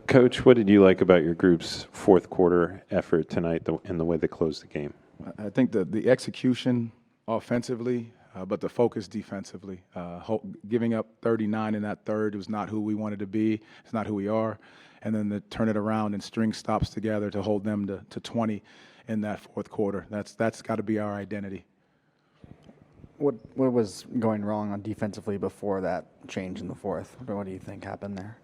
Coach, what did you like about your group's fourth quarter effort tonight and the way they closed the game? I think the execution offensively, but the focus defensively. Giving up 39 in that third was not who we wanted to be. It's not who we are. And then to turn it around and string stops together to hold them to 20 in that fourth quarter. That's got to be our identity. What was going wrong on defensively before that change in the fourth? What do you think happened there?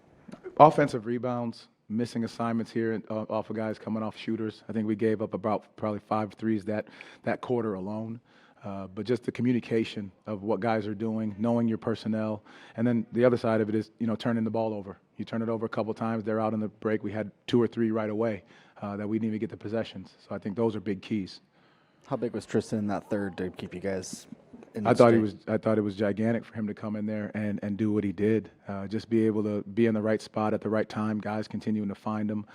Offensive rebounds, missing assignments here off of guys coming off shooters. I think we gave up about probably 5 threes that quarter alone. But just the communication of what guys are doing, knowing your personnel, and then the other side of it is, turning the ball over. You turn it over a couple times, they're out in the break. We had 2 or 3 right away that we didn't even get the possessions. So I think those are big keys. How big was Tristan in that third to keep you guys in I thought it was gigantic for him to come in there and do what he did. Just be able to be in the right spot at the right time. Guys continuing to find him,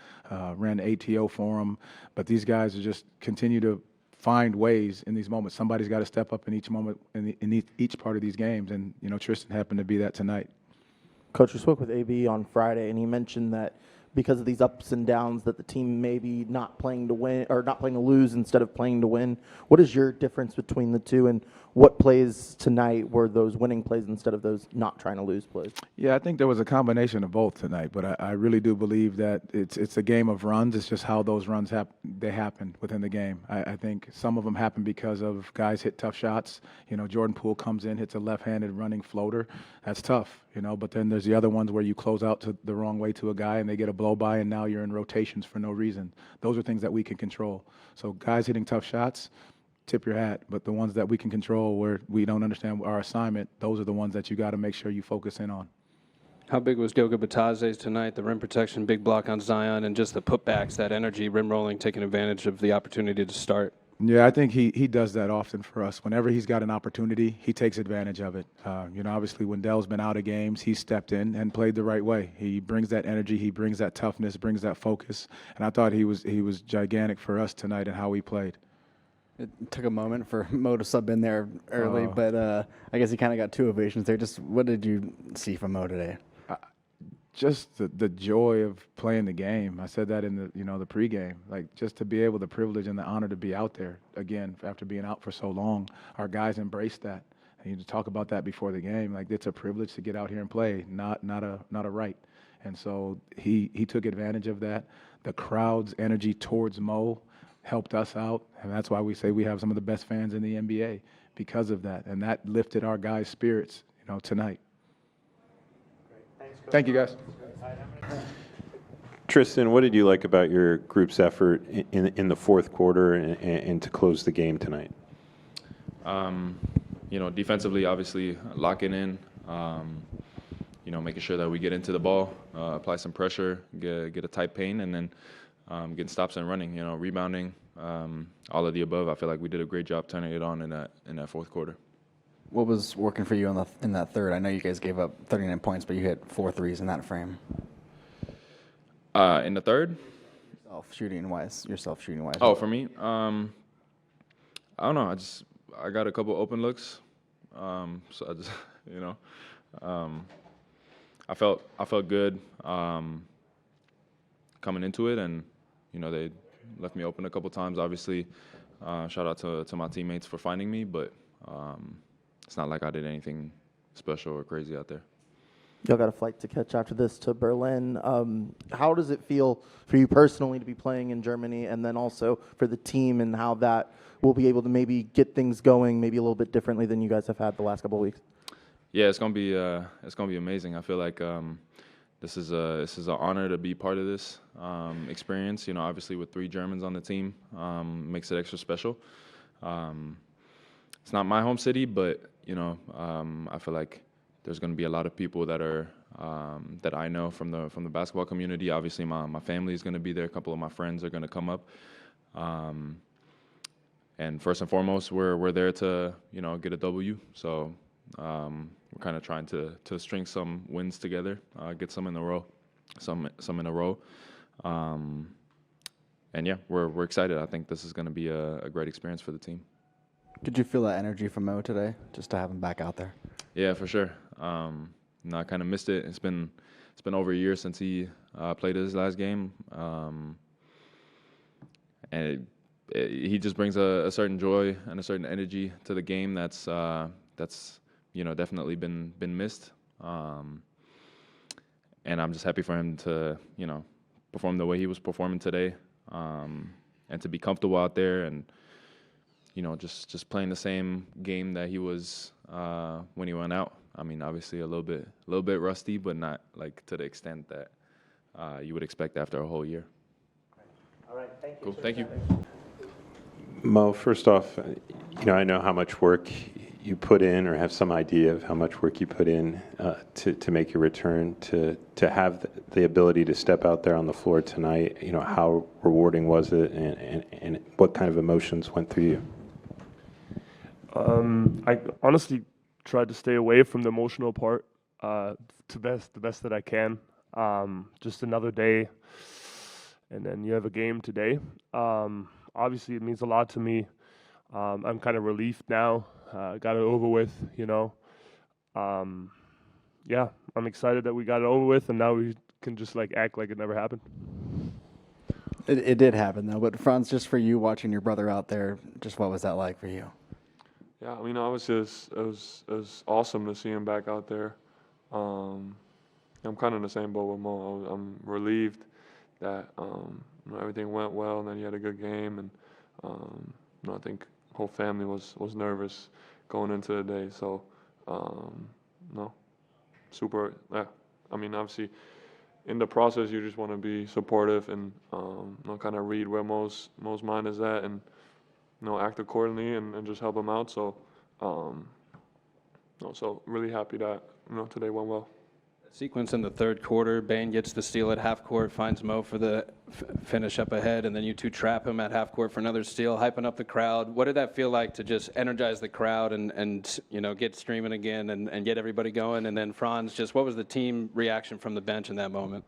ran ATO for him. But these guys are just continue to find ways in these moments. Somebody's got to step up in each moment in each part of these games, and Tristan happened to be that tonight. Coach, we spoke with AB on Friday, and he mentioned that because of these ups and downs that the team may be not playing to win or not playing to lose instead of playing to win. What is your difference between the two, and what plays tonight were those winning plays instead of those not trying to lose plays? Yeah, I think there was a combination of both tonight, but I really do believe that it's a game of runs. It's just how those runs happen within the game. I think some of them happen because of guys hit tough shots. Jordan Poole comes in, hits a left-handed running floater. That's tough, but then there's the other ones where you close out to the wrong way to a guy and they get a blow by and now you're in rotations for no reason. Those are things that we can control. So guys hitting tough shots, tip your hat, but the ones that we can control where we don't understand our assignment, those are the ones that you got to make sure you focus in on. How big was Goga Bataze's tonight, the rim protection, big block on Zion, and just the putbacks, that energy, rim rolling, taking advantage of the opportunity to start? Yeah, I think he does that often for us. Whenever he's got an opportunity, he takes advantage of it. Obviously when Dell's been out of games, he stepped in and played the right way. He brings that energy, he brings that toughness, brings that focus, and I thought he was gigantic for us tonight in how he played. It took a moment for Mo to sub in there early, but I guess he kind of got 2 ovations there. Just what did you see from Mo today? Just the joy of playing the game. I said that in the pregame. Like, just to be able, the privilege and the honor to be out there again after being out for so long. Our guys embraced that. And you talk about that before the game. Like, it's a privilege to get out here and play, not a right. And so he took advantage of that. The crowd's energy towards Mo helped us out, and that's why we say we have some of the best fans in the NBA because of that, and that lifted our guys' spirits, tonight. Thank you, guys. Tristan, what did you like about your group's effort in the fourth quarter and to close the game tonight? Defensively, obviously locking in, making sure that we get into the ball, apply some pressure, get a tight paint, and then getting stops and running, rebounding, all of the above. I feel like we did a great job turning it on in that fourth quarter. What was working for you in that third? I know you guys gave up 39 points, but you hit 4 threes in that frame. In the third? Yourself shooting wise. Oh, for me? I don't know. I got a couple open looks. So I just, I felt good coming into it, and they left me open a couple times. Obviously, shout out to my teammates for finding me, but it's not like I did anything special or crazy out there. Y'all got a flight to catch after this to Berlin. How does it feel for you personally to be playing in Germany, and then also for the team, and how that will be able to maybe get things going maybe a little bit differently than you guys have had the last couple of weeks? Yeah, it's gonna be amazing. I feel like this is an honor to be part of this experience. Obviously with 3 Germans on the team, makes it extra special. It's not my home city, but I feel like there's going to be a lot of people that are that I know from the basketball community. Obviously, my family is going to be there. A couple of my friends are going to come up. And first and foremost, we're there to get a W. So we're kind of trying to string some wins together, get some in a row, some in a row. And yeah, we're excited. I think this is going to be a great experience for the team. Did you feel that energy from Mo today, just to have him back out there? Yeah, for sure. I kind of missed it. It's been it's been over a year since he played his last game, and he just brings a certain joy and a certain energy to the game that's definitely been missed. And I'm just happy for him to perform the way he was performing today, and to be comfortable out there, and just playing the same game that he was when he went out. I mean, obviously a little bit rusty, but not like to the extent that you would expect after a whole year. All right, thank you. Cool. Thank you. Mo, first off, I know how much work you put in, or have some idea of how much work you put in to make your return. To have the ability to step out there on the floor tonight, how rewarding was it, and what kind of emotions went through you? I honestly tried to stay away from the emotional part the best that I can. Just another day, and then you have a game today. Obviously, it means a lot to me. I'm kind of relieved now. Got it over with, Yeah, I'm excited that we got it over with, and now we can just act like it never happened. It did happen though. But Franz, just for you watching your brother out there, just what was that like for you? Yeah, I mean, obviously it was awesome to see him back out there. I'm kind of in the same boat with Mo. I'm relieved that everything went well, and that he had a good game, and I think the whole family was nervous going into the day. So super. Yeah, I mean, obviously in the process you just want to be supportive and kind of read where Mo's mind is at, and act accordingly and just help him out. So so really happy that today went well. Sequence in the third quarter, Bane gets the steal at half court, finds Mo for the finish up ahead, and then you two trap him at half court for another steal, hyping up the crowd. What did that feel like to just energize the crowd and get streaming again and get everybody going? And then Franz, just what was the team reaction from the bench in that moment?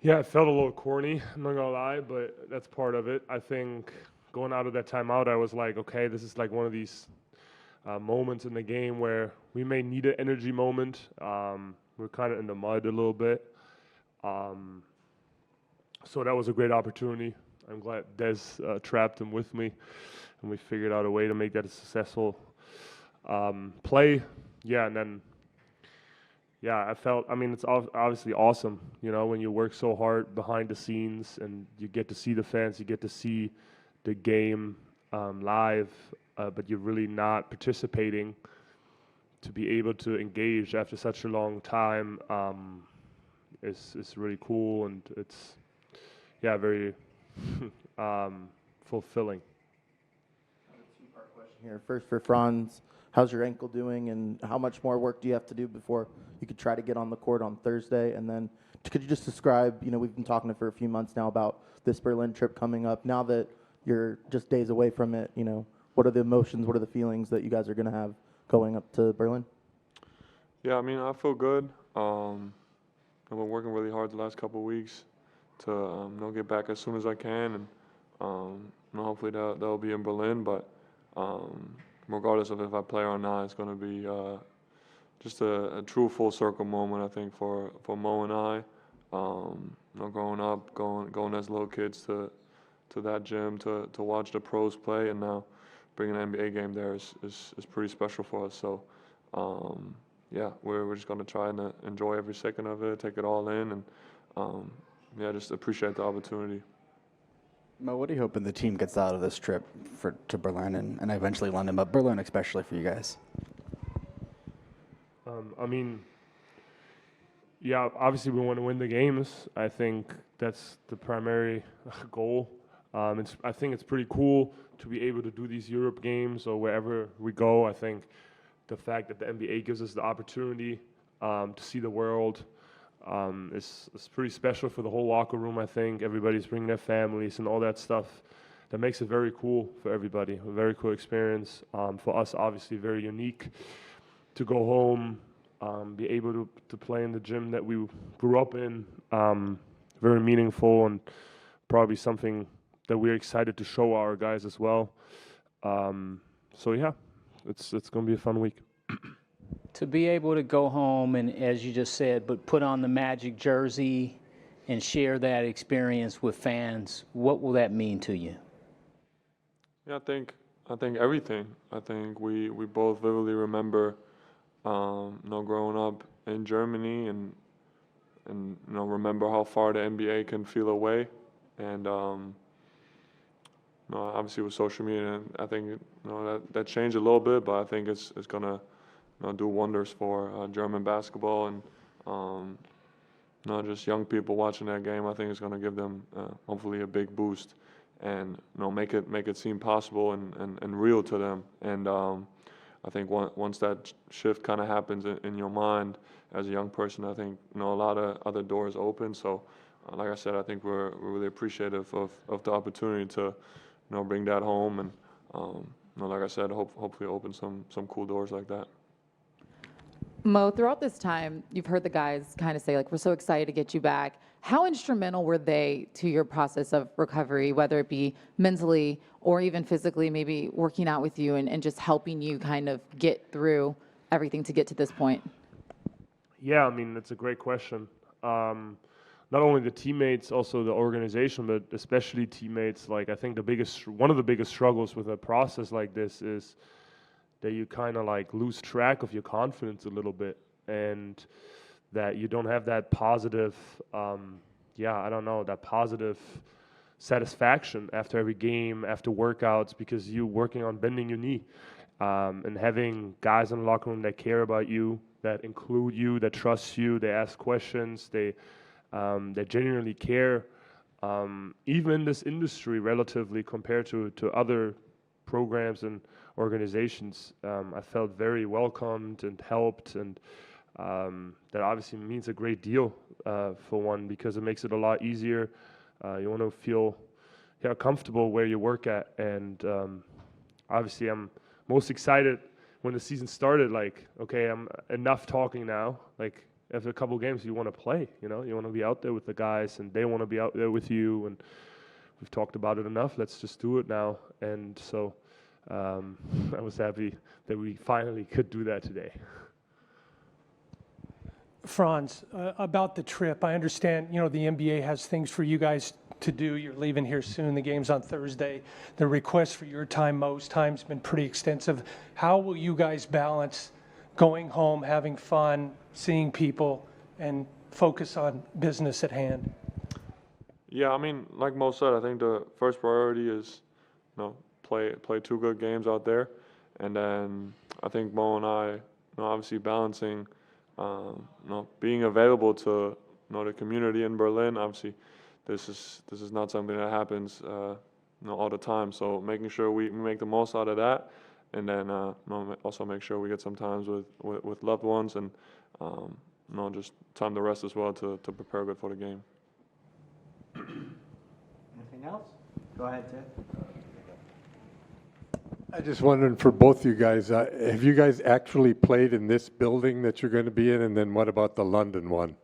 Yeah, it felt a little corny, I'm not gonna lie, but that's part of it. I think going out of that timeout, I was like, okay, this is like one of these moments in the game where we may need an energy moment. We're kind of in the mud a little bit. So that was a great opportunity. I'm glad Des trapped him with me, and we figured out a way to make that a successful play. Yeah, and then, it's obviously awesome, when you work so hard behind the scenes and you get to see the fans, you get to see the game live, but you're really not participating. To be able to engage after such a long time is really cool, and it's very fulfilling. Two-part question here. First for Franz, how's your ankle doing, and how much more work do you have to do before you could try to get on the court on Thursday? And then could you just describe, we've been talking for a few months now about this Berlin trip coming up. Now that you're just days away from it, what are the emotions, what are the feelings that you guys are going to have going up to Berlin? Yeah, I mean, I feel good. I've been working really hard the last couple of weeks to get back as soon as I can, and hopefully that'll be in Berlin. But regardless of if I play or not, it's going to be just a true full circle moment, I think, for Mo and I. Growing up, going as little kids to that gym to watch the pros play, and now bringing an NBA game there is pretty special for us. So, we're just going to try and enjoy every second of it, take it all in, and just appreciate the opportunity. Mo, what are you hoping the team gets out of this trip to Berlin and eventually London, but Berlin especially for you guys? Obviously we want to win the games. I think that's the primary goal. I think it's pretty cool to be able to do these Europe games or wherever we go. I think the fact that the NBA gives us the opportunity to see the world is pretty special for the whole locker room. I think everybody's bringing their families and all that stuff. That makes it very cool for everybody, a very cool experience. For us, obviously very unique to go home, be able to play in the gym that we grew up in. Very meaningful, and probably something that we're excited to show our guys as well. It's going to be a fun week. To be able to go home and, as you just said, but put on the Magic jersey and share that experience with fans, what will that mean to you? Yeah, I think everything. I think we both vividly remember, growing up in Germany and remember how far the NBA can feel away, and obviously with social media, I think that changed a little bit, but I think it's gonna do wonders for German basketball and not just young people watching that game. I think it's gonna give them hopefully a big boost and make it seem possible and real to them. And I think once that shift kind of happens in your mind as a young person, I think a lot of other doors open. So like I said, I think we're really appreciative of the opportunity to bring that home and like I said, hopefully open some cool doors like that. Mo, throughout this time, you've heard the guys kind of say, like, we're so excited to get you back. How instrumental were they to your process of recovery, whether it be mentally or even physically, maybe working out with you and just helping you kind of get through everything to get to this point? Yeah, I mean, that's a great question. Not only the teammates, also the organization, but especially teammates. Like, I think one of the biggest struggles with a process like this is that you kind of like lose track of your confidence a little bit, and that you don't have that positive, that positive satisfaction after every game, after workouts, because you're working on bending your knee, and having guys in the locker room that care about you, that include you, that trust you, they ask questions, they genuinely care. Even in this industry, relatively compared to other programs and organizations, I felt very welcomed and helped, and that obviously means a great deal for one, because it makes it a lot easier. You want to feel comfortable where you work at, and obviously I'm most excited when the season started. Like, okay, I'm enough talking now. Like, after a couple games, you want to play. You want to be out there with the guys, and they want to be out there with you. And we've talked about it enough. Let's just do it now. And so I was happy that we finally could do that today. Franz, about the trip, I understand, the NBA has things for you guys to do. You're leaving here soon. The game's on Thursday. The request for your time, Mo's time's been pretty extensive. How will you guys balance going home, having fun, seeing people, and focus on business at hand? Yeah, I mean, like Mo said, I think the first priority is, play 2 good games out there, and then I think Mo and I, obviously balancing, being available to, the community in Berlin. Obviously, this is not something that happens, all the time. So making sure we make the most out of that, and then also make sure we get some times with loved ones, and just time to rest as well to prepare good for the game. Anything else? Go ahead, Ted. I just wondering, for both you guys, have you guys actually played in this building that you're going to be in, and then what about the London one?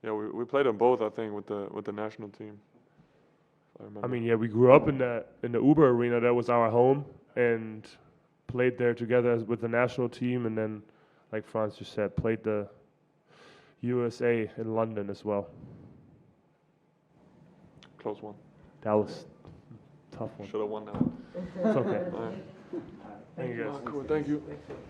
Yeah, we played them both, I think, with the national team. I mean, yeah, we grew up in the Uber Arena. That was our home, and played there together with the national team, and then, like Franz just said, played the USA in London as well. Close one. That was a tough one. Should have won that one. It's okay. All right. Thank you guys. Cool, thank you.